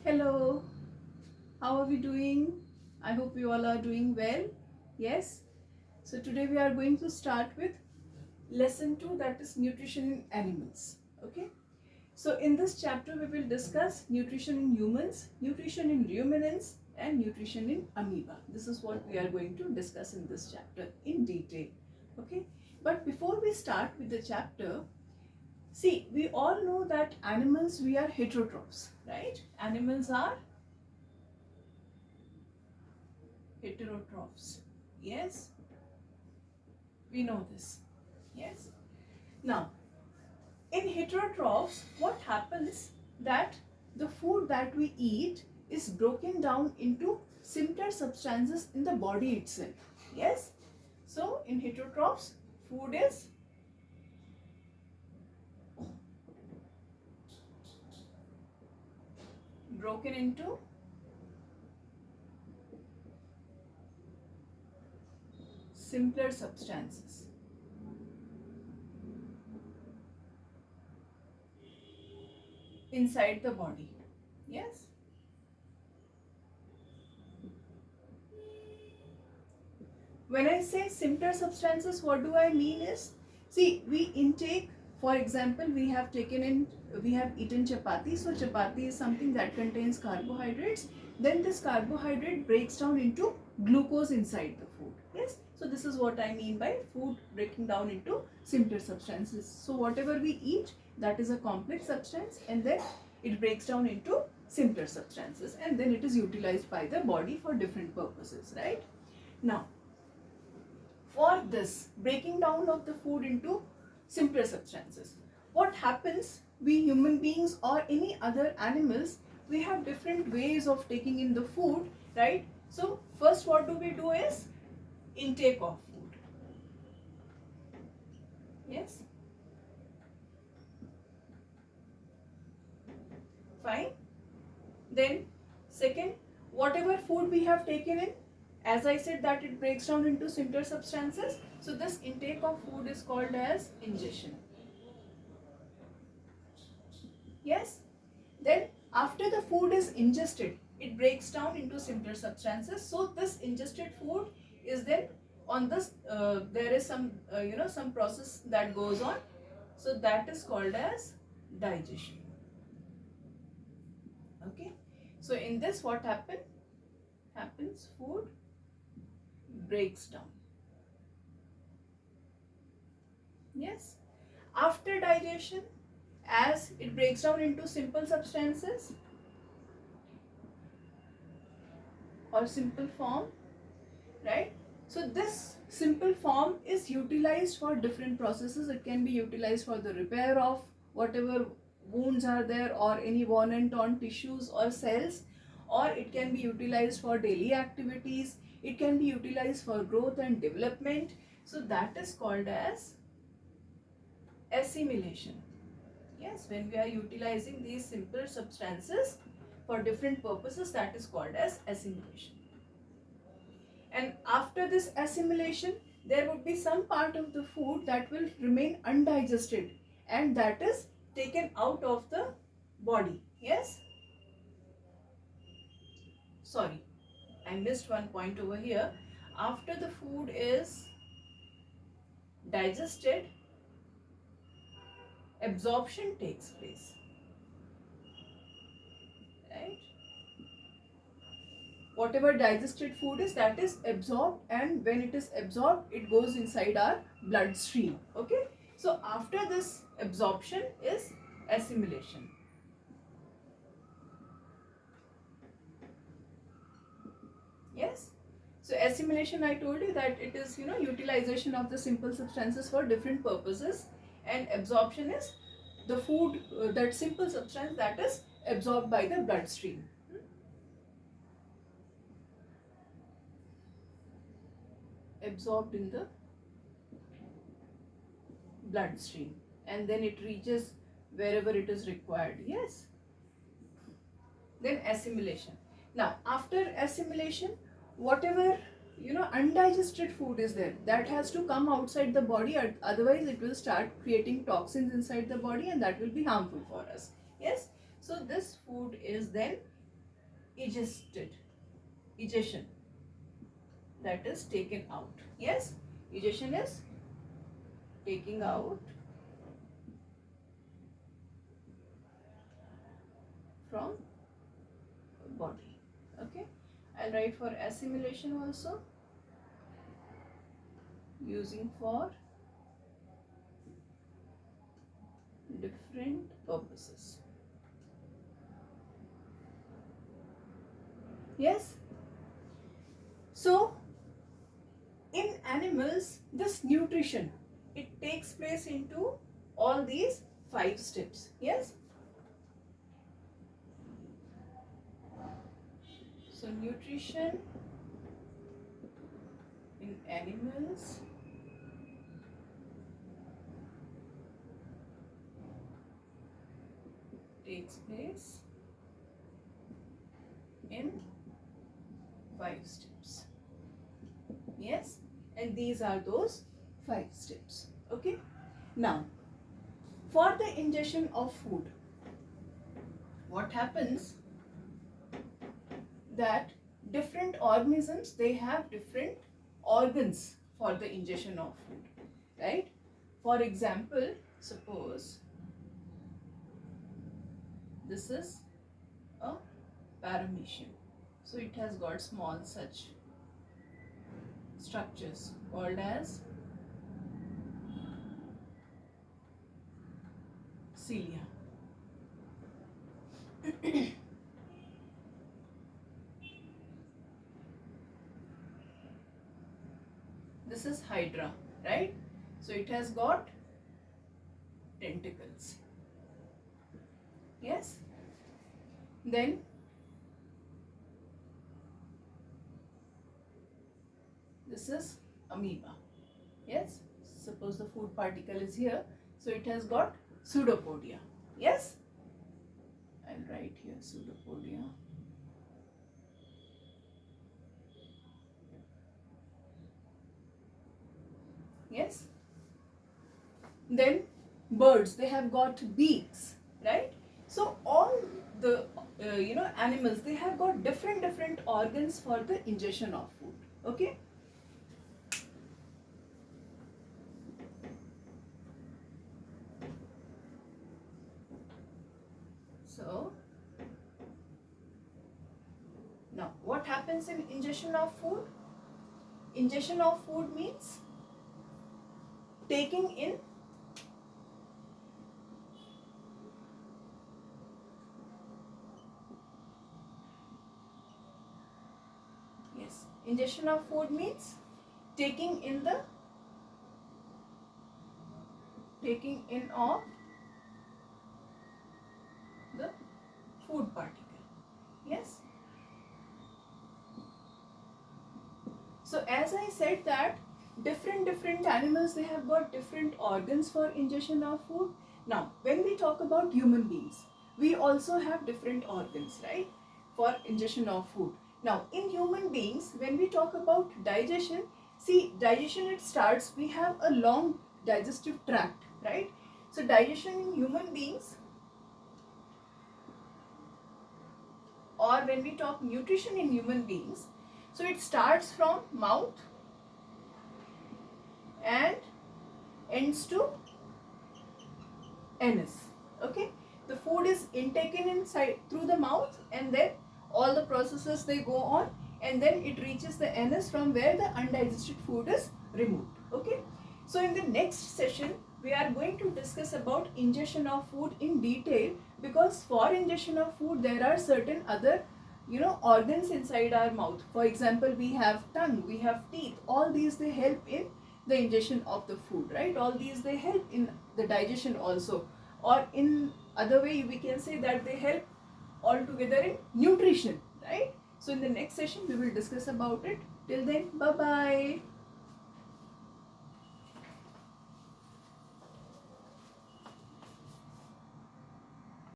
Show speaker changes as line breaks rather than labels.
Hello, how are we doing? I hope you all are doing well. Yes, so today we are going to start with lesson 2, that is nutrition in animals. Okay, so in this chapter we will discuss nutrition in humans, nutrition in ruminants, and nutrition in amoeba. This is what we are going to discuss in this chapter in detail. Okay, but before we start with the chapter, see, we all know that animals, we are heterotrophs, right? Animals are heterotrophs. Yes, we know this. Yes. Now, in heterotrophs, what happens that the food that we eat is broken down into simpler substances in the body itself. Yes. So, in heterotrophs, food is broken into simpler substances inside the body. Yes. When I say simpler substances, what do I mean is, see, we intake, for example, we have eaten chapati. So chapati is something that contains carbohydrates. Then this carbohydrate breaks down into glucose inside the food. Yes. So this is what I mean by food breaking down into simpler substances. So whatever we eat, that is a complex substance, and then it breaks down into simpler substances, and then it is utilized by the body for different purposes, right? Now, for this breaking down of the food into simpler substances, what happens, we human beings or any other animals, we have different ways of taking in the food, right? So first, what do we do is intake of food. Yes, fine. Then second, whatever food we have taken in, as I said, that it breaks down into simpler substances, so this intake of food is called as ingestion. Yes. Then after the food is ingested, it breaks down into simpler substances. So this ingested food is then on this, there is some, some process that goes on. So that is called as digestion. Okay. So in this, what happens, food breaks down. Yes. After digestion, as it breaks down into simple substances or simple form, right? So this simple form is utilized for different processes. It can be utilized for the repair of whatever wounds are there or any worn and torn tissues or cells, or it can be utilized for daily activities. It can be utilized for growth and development. So that is called as assimilation. Yes, when we are utilizing these simple substances for different purposes, that is called as assimilation. And after this assimilation, there would be some part of the food that will remain undigested, and that is taken out of the body. Yes? Sorry, I missed one point over here. After the food is digested, absorption takes place. Right? Whatever digested food is, that is absorbed, and when it is absorbed, it goes inside our bloodstream. Okay, so after this absorption is assimilation. Yes, so assimilation, I told you that it is, utilization of the simple substances for different purposes, and absorption is the food, that simple substance that is absorbed by the bloodstream. Absorbed in the bloodstream, and then it reaches wherever it is required. Yes. Then assimilation. Now after assimilation, whatever undigested food is there, that has to come outside the body, otherwise it will start creating toxins inside the body, and that will be harmful for us. Yes. So this food is then egested, egestion, that is taken out. Yes, egestion is taking out from body. Okay, I'll write for assimilation also, using for different purposes. Yes, so in animals this nutrition, it takes place into all these 5 steps. Yes, so nutrition in animals takes place in 5 steps. Yes, and these are those 5 steps. Okay, now for the ingestion of food, what happens that different organisms, they have different organs for the ingestion of food, right? For example, suppose this is a paramecium, so it has got small such structures called as cilia. This is hydra, right? So it has got tentacles. Yes, then this is amoeba. Yes, suppose the food particle is here, so it has got pseudopodia. Yes, I'll write here pseudopodia. Yes, then birds, they have got beaks, right? So all the animals, they have got different organs for the ingestion of food. Okay, so now what happens in ingestion of food? Ingestion of food means taking in ingestion of food means taking in of the food particle. Yes, so as I said that different animals, they have got different organs for ingestion of food. Now when we talk about human beings, we also have different organs, right, for ingestion of food. Now in human beings, when we talk about digestion, see, digestion, it starts, we have a long digestive tract, right? So digestion in human beings, or when we talk nutrition in human beings, so it starts from mouth and ends to anus. Okay, the food is intaken inside through the mouth, and then all the processes, they go on, and then it reaches the anus, from where the undigested food is removed. Okay, so in the next session we are going to discuss about ingestion of food in detail, because for ingestion of food there are certain other organs inside our mouth. For example, we have tongue, we have teeth, all these, they help in the ingestion of the food, right? All these, they help in the digestion also, or in other way we can say that they help all together in nutrition, right? So in the next session we will discuss about it. Till then, bye bye.